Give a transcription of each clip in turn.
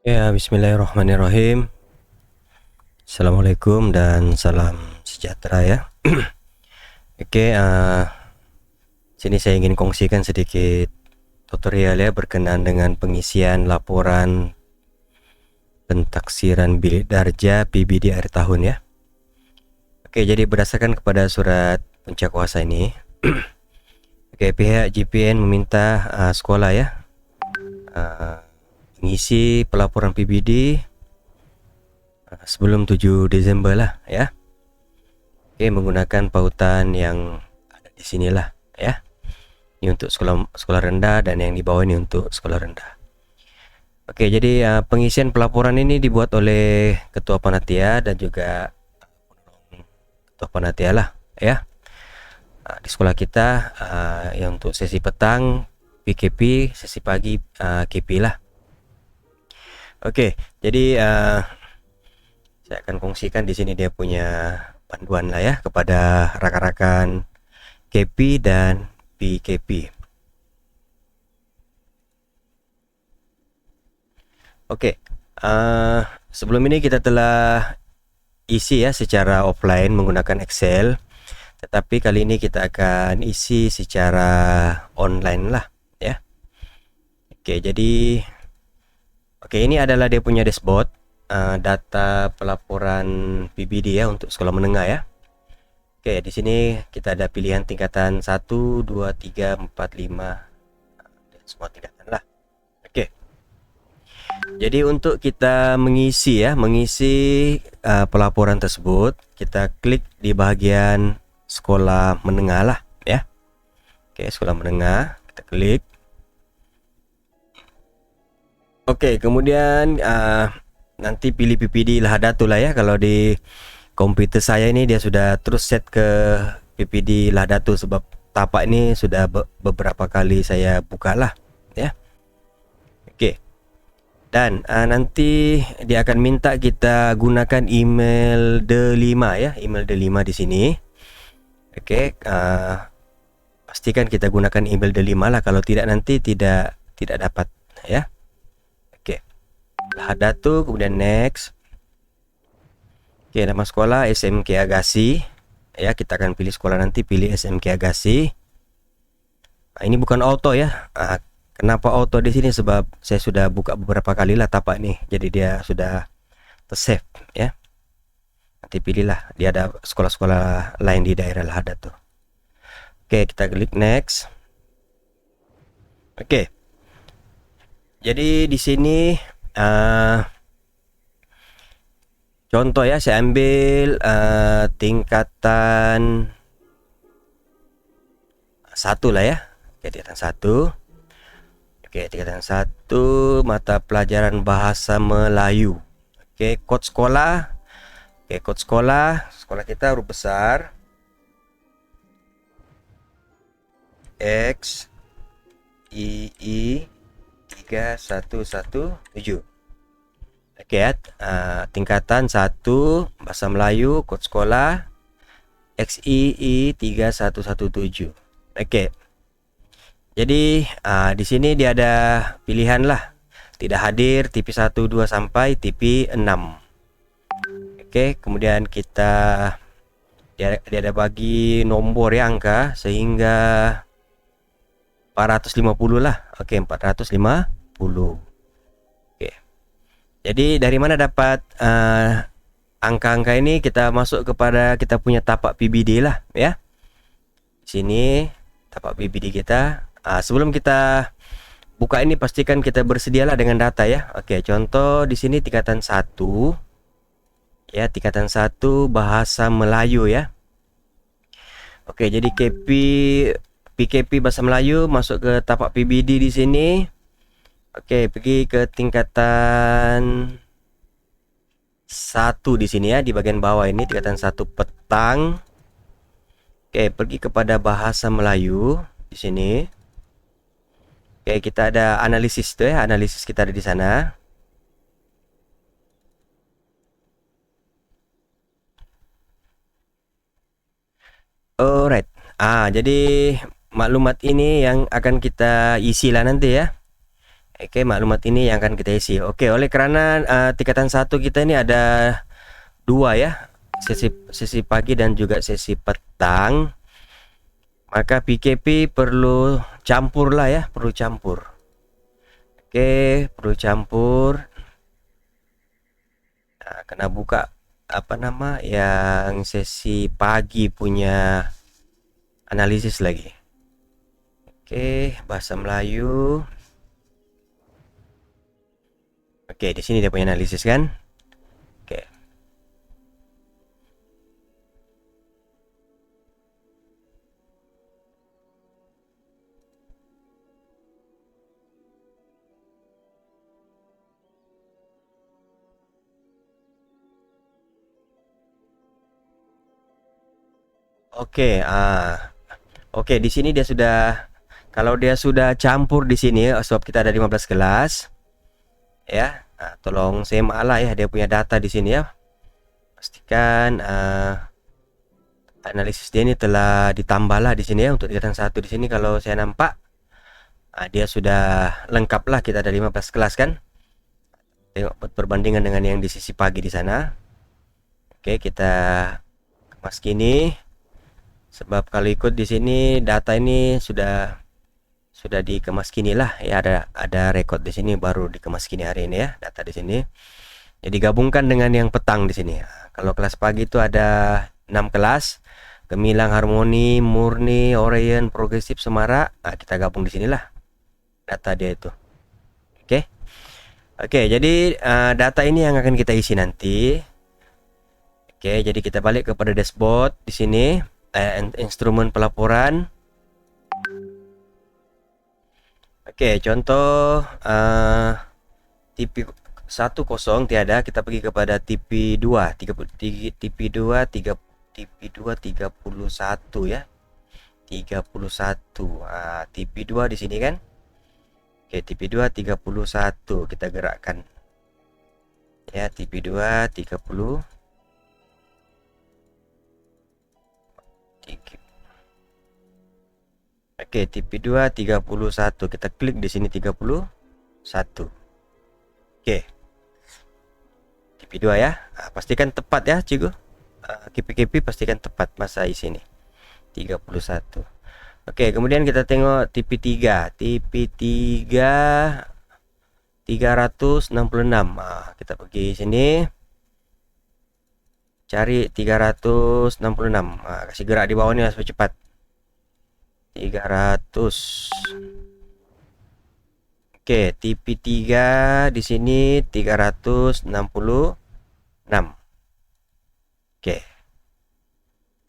Ya, bismillahirrahmanirrahim. Assalamualaikum dan salam sejahtera ya. Oke, sini saya ingin kongsikan sedikit tutorial ya berkenaan dengan pengisian laporan pentaksiran bilik darjah PBD akhir tahun ya. Oke, jadi berdasarkan kepada surat pencakuasa ini, oke, pihak JPN meminta sekolah ya mengisi pelaporan PBD sebelum 7 Desember lah ya. Oke, menggunakan pautan yang ada di sinilah ya. Ini untuk sekolah rendah dan yang di bawah ini untuk sekolah rendah. Oke, jadi pengisian pelaporan ini dibuat oleh ketua panitia dan juga ketua panitia lah ya. Di sekolah kita yang untuk sesi petang PKP, sesi pagi KP lah. Oke, jadi saya akan kongsikan di sini dia punya panduan lah ya kepada rekan-rekan KP dan PKP. Oke, sebelum ini kita telah isi ya secara offline menggunakan Excel, tetapi kali ini kita akan isi secara online lah ya. Oke, ini adalah dia punya dashboard data pelaporan PBD ya untuk sekolah menengah ya. Oke, di sini kita ada pilihan tingkatan 1, 2, 3, 4, 5 dan semua tingkatan lah. Oke. Jadi untuk kita mengisi pelaporan tersebut, kita klik di bagian sekolah menengah lah ya. Oke, sekolah menengah, kita klik. Oke, kemudian nanti pilih PPD Lahadatul lah ya. Kalau di komputer saya ini dia sudah terus set ke PPD Lahadatul sebab tapak ini sudah beberapa kali saya buka lah ya. Oke. Dan nanti dia akan minta kita gunakan email D5 ya, email D5 di sini. Oke, pastikan kita gunakan email D5 lah, kalau tidak nanti tidak dapat ya. Oke. Lahadatul, kemudian next. Oke, nama sekolah SMK Agassi ya, kita akan pilih sekolah nanti, pilih SMK Agassi. Ini bukan auto ya. Kenapa auto di sini? Sebab saya sudah buka beberapa kali lah tapak nih, jadi dia sudah tersave ya. Nanti pilihlah, dia ada sekolah-sekolah lain di daerah Lahadatul. Oke, kita klik next. Oke. Jadi di sini contoh ya, saya ambil tingkatan 1 lah ya. Oke, tingkatan 1. Oke, tingkatan 1 mata pelajaran bahasa Melayu. Oke, kod sekolah. Oke, kod sekolah kita huruf besar X II 3117. Oke ya, tingkatan 1 bahasa Melayu, kod sekolah XII 3117. Oke. Jadi di sini dia ada pilihan lah, tidak hadir, TP 1, 2 sampai TP 6. Oke, kemudian dia ada bagi nomor ya, angka sehingga 450 lah. Oke, 450. Oke. Jadi dari mana dapat angka-angka ini? Kita masuk kepada kita punya tapak PBD lah ya. Di sini tapak PBD kita. Sebelum kita buka ini, pastikan kita bersedialah dengan data ya. Oke, contoh di sini tingkatan 1 ya, tingkatan 1 bahasa Melayu ya. Oke, jadi PKP bahasa Melayu masuk ke tapak PBD di sini. Oke, pergi ke tingkatan 1 di sini ya, di bagian bawah ini tingkatan 1 petang. Oke, pergi kepada bahasa Melayu di sini. Oke, kita ada analisis tuh ya, analisis kita ada di sana. Alright. Jadi maklumat ini yang akan kita isi lah nanti ya. Oke, maklumat ini yang akan kita isi. Oke, oleh karena tingkatan 1 kita ini ada 2 ya, sesi pagi dan juga sesi petang, maka PKP perlu campur lah ya, perlu campur. Oke, perlu campur. Nah, kena buka apa nama yang sesi pagi punya analisis lagi. Oke, bahasa Melayu. Oke, di sini dia punya analisis kan. Oke. Oke, oke, di sini dia sudah, kalau dia sudah campur di sini, sebab kita ada 15 kelas, ya. Nah, tolong semak lah ya, dia punya data di sini ya. Pastikan analisis dia ini telah ditambah lah di sini ya untuk tingkatan 1 di sini. Kalau saya nampak, dia sudah lengkap lah, kita ada 15 kelas kan. Tengok perbandingan dengan yang di sisi pagi di sana. Oke, kita kemas gini. Sebab kalau ikut di sini data ini sudah dikemas kini lah ya, ada rekod di sini baru dikemas kini hari ini ya, data di sini. Jadi gabungkan dengan yang petang di sini. Kalau kelas pagi itu ada 6 kelas, Gemilang, Harmoni, Murni, Orion, Progresif, Semara. Nah, kita gabung di sinilah data dia itu. Oke. Oke, jadi data ini yang akan kita isi nanti. Oke, jadi kita balik kepada dashboard di sini. Instrumen pelaporan. Oke, contoh TP 10 tiada, kita pergi kepada TP2 TP2 31 ya. 31. TP2 di sini kan. Oke, TP2 31 kita gerakkan. Ya, TP2 30. Oke, TP2 31. Kita klik di sini 31. Oke. TP2 ya. Pastikan tepat ya, Cigo. KP-KP pastikan tepat masa isi ini. 31. Oke, kemudian kita tengok TP3. TP3 366. Kita pergi sini. Cari 366. Kasih gerak di bawah ini supaya cepat. 300. Oke, TP3 di sini 366. Oke.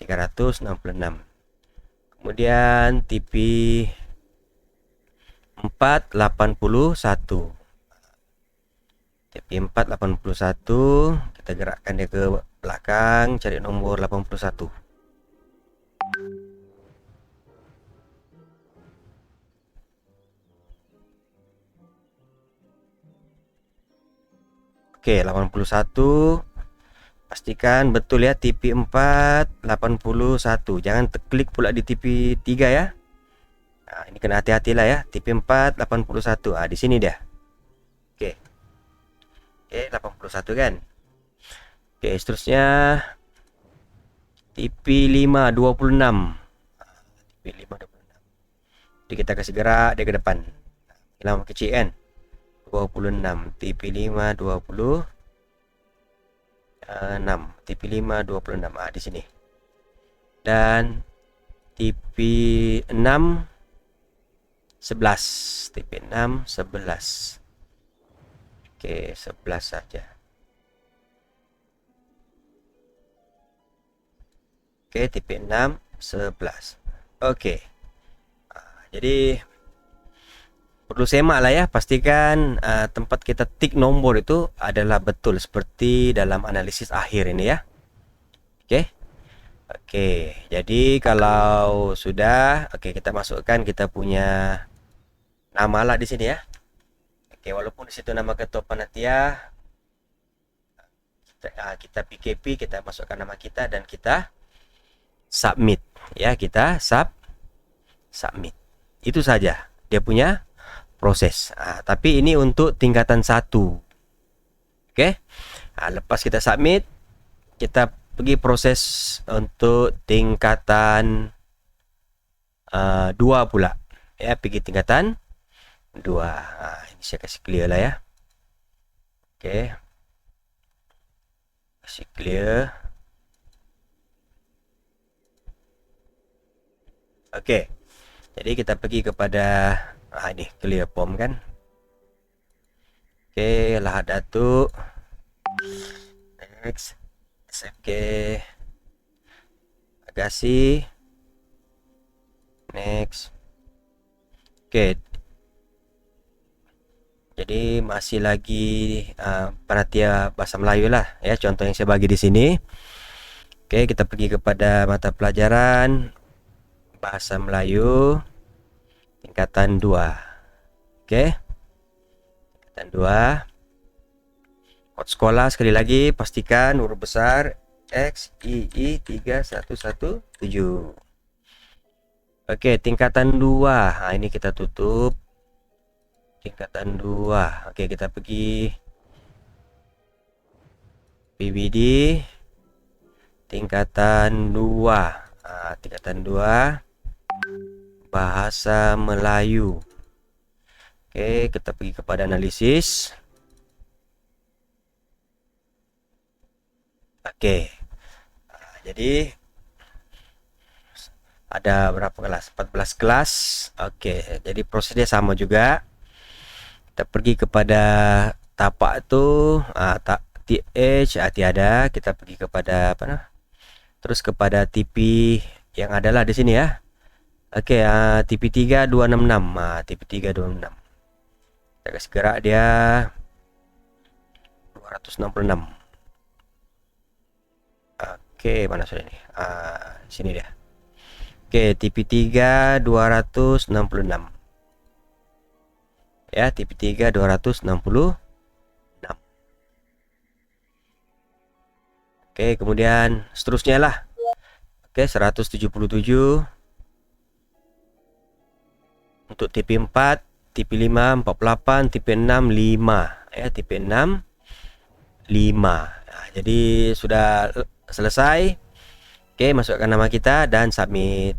366. Kemudian TP4 81. TP4 81, kita gerakkan dia ke belakang, cari nomor 81. Oke, 81. Pastikan betul ya, TP4 81. Jangan klik pula di TP3 ya. Nah, ini kena hati-hati lah ya. TP4 81. Di sini dia. Oke. Oke, 81 kan. Oke, seterusnya TP5 26. TP5 26. Jadi kita kasih gerak dia ke depan. Lama kecil kan. 26. TP5 26. TP5 26. Di sini. Dan TP6 11. TP6 11. Oke, 11 saja. Oke, TP6 11. Oke. Jadi perlu semak lah ya, pastikan tempat kita tik nomor itu adalah betul seperti dalam analisis akhir ini ya. Oke. Oke, jadi kalau sudah, oke, kita masukkan kita punya nama lah di sini ya. Oke, walaupun di situ nama ketua panitia, kita PKP, kita masukkan nama kita dan kita submit ya, kita submit. Itu saja dia punya proses. Tapi ini untuk tingkatan 1. Oke. Lepas kita submit, kita pergi proses untuk tingkatan 2 pula. Ya, pergi tingkatan 2. Ini saya kasih clear lah ya. Oke. Kasih clear. Oke. Jadi kita pergi kepada ini clear form kan. Oke, Lahadatul. Next. Oke. Kasih. Next. Oke. Jadi masih lagi panitia bahasa Melayu lah ya, contoh yang saya bagi di sini. Oke, kita pergi kepada mata pelajaran bahasa Melayu tingkatan 2. Oke. Tingkatan 2. Kod sekolah sekali lagi pastikan huruf besar XII 3117. Oke, tingkatan 2. Ini kita tutup. Tingkatan 2. Oke, kita pergi PBD tingkatan 2. Tingkatan 2 bahasa Melayu. Oke, kita pergi kepada analisis. Oke. Jadi ada berapa kelas? 14 kelas. Oke, jadi prosesnya sama juga. Kita pergi kepada tapak itu TH tiada, kita pergi kepada terus kepada TP yang adalah di sini ya. Oke, TP 3266. TP 3266. Kita kasih gerak dia 266. Oke, mana sudah ini? Sini dia. Oke, TP 3 266. Ya, TP 3 266. Oke, kemudian seterusnya lah. Oke, 177 untuk TP 4, TP 5 48, TP 6 5 ya, TP 6 5. Jadi sudah selesai. Oke, masukkan nama kita dan submit.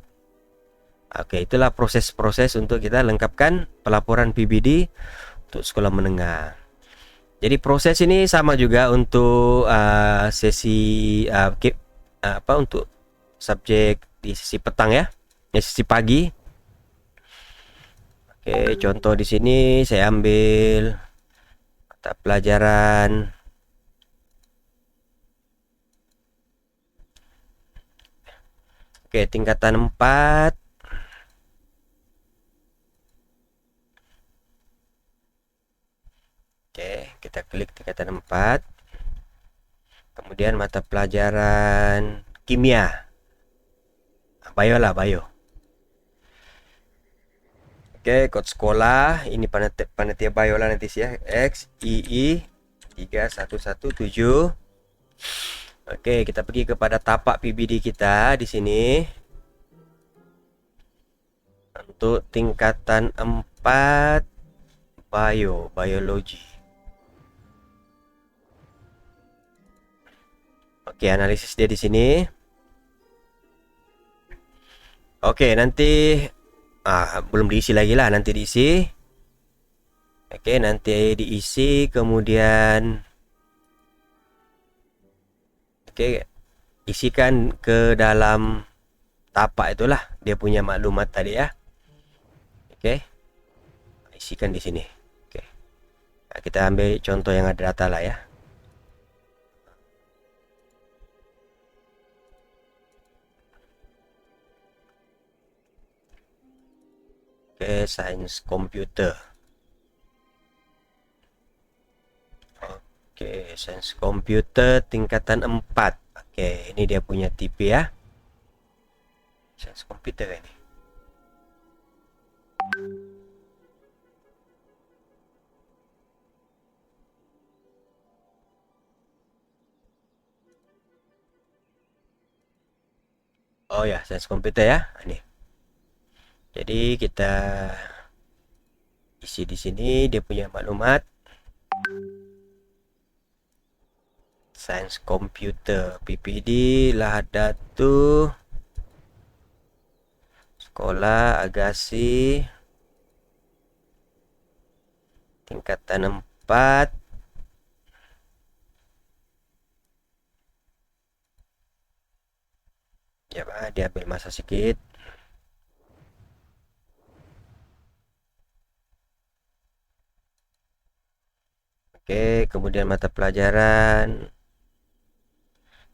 Oke, itulah proses-proses untuk kita lengkapkan pelaporan PBD untuk sekolah menengah. Jadi proses ini sama juga untuk sesi untuk subjek di sesi petang ya, sesi pagi. Oke, contoh di sini saya ambil mata pelajaran tingkatan 4. Oke, kita klik tingkatan 4. Kemudian mata pelajaran kimia. Bio lah, bio. Oke, kod sekolah ini panitia bio lah nanti sih ya. XII 3117. Oke, kita pergi kepada tapak PBD kita di sini. Untuk tingkatan 4 biologi. Oke, analisis dia di sini. Oke, nanti belum diisi lagi lah, nanti diisi. Oke, nanti diisi kemudian isikan ke dalam tapak itulah dia punya maklumat tadi ya. Oke. Isikan di sini. Oke. Kita ambil contoh yang ada data lah ya. Oke, sains komputer. Oke, sains komputer tingkatan 4. Oke, ini dia punya TP ya. Sains komputer ini. Oh ya, sains komputer ya. Ini. Jadi kita isi di sini dia punya maklumat. Sains komputer, PPD, Lahadatu, sekolah Agasi, tingkatan 4. Ya, dia ambil masa sedikit. Oke, kemudian mata pelajaran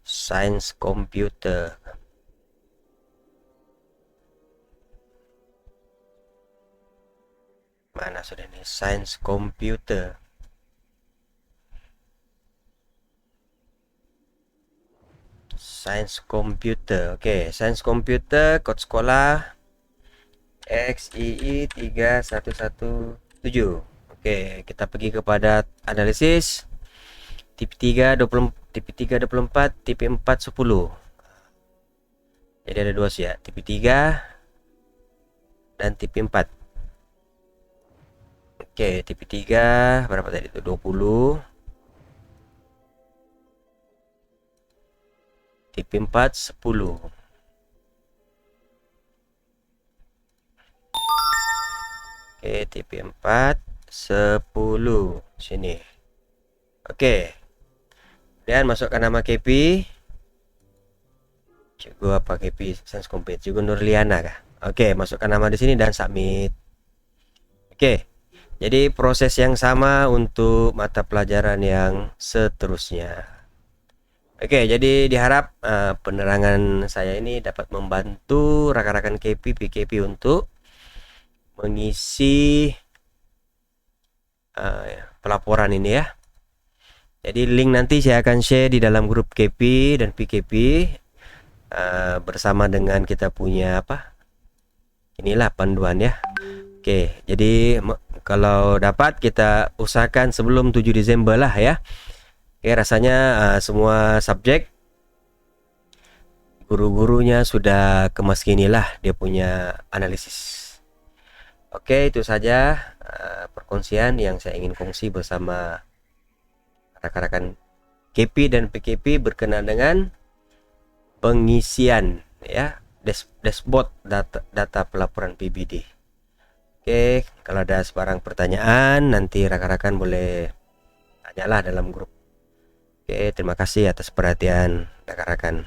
sains komputer. Mana sudah nih sains komputer. Sains komputer. Oke, sains komputer, kode sekolah XII 3117. Oke, kita pergi kepada analisis. TP3 24, TP4 10. Jadi ada dua sih ya, TP3 dan TP4. Oke, TP3 berapa tadi itu? 20. TP4 10. Oke, TP4 10 sini. Oke. Dan masukkan nama KP. Cikgu apa KP Sains Komputer? Cikgu Nurliana kah? Oke, masukkan nama di sini dan submit. Oke. Jadi proses yang sama untuk mata pelajaran yang seterusnya. Oke, jadi diharap penerangan saya ini dapat membantu rekan-rekan KP PKP untuk mengisi pelaporan ini ya. Jadi link nanti saya akan share di dalam grup KP dan PKP bersama dengan kita punya inilah panduan ya. Oke, jadi kalau dapat kita usahakan sebelum 7 Desember lah ya. Oke, rasanya semua subjek guru-gurunya sudah kemas ginilah dia punya analisis. Oke, itu saja perkongsian yang saya ingin kongsi bersama rekan-rekan KP dan PKP berkenaan dengan pengisian ya dashboard data pelaporan PBD. Oke, kalau ada sebarang pertanyaan nanti rekan-rekan boleh tanyalah dalam grup. Oke, terima kasih atas perhatian rekan-rekan.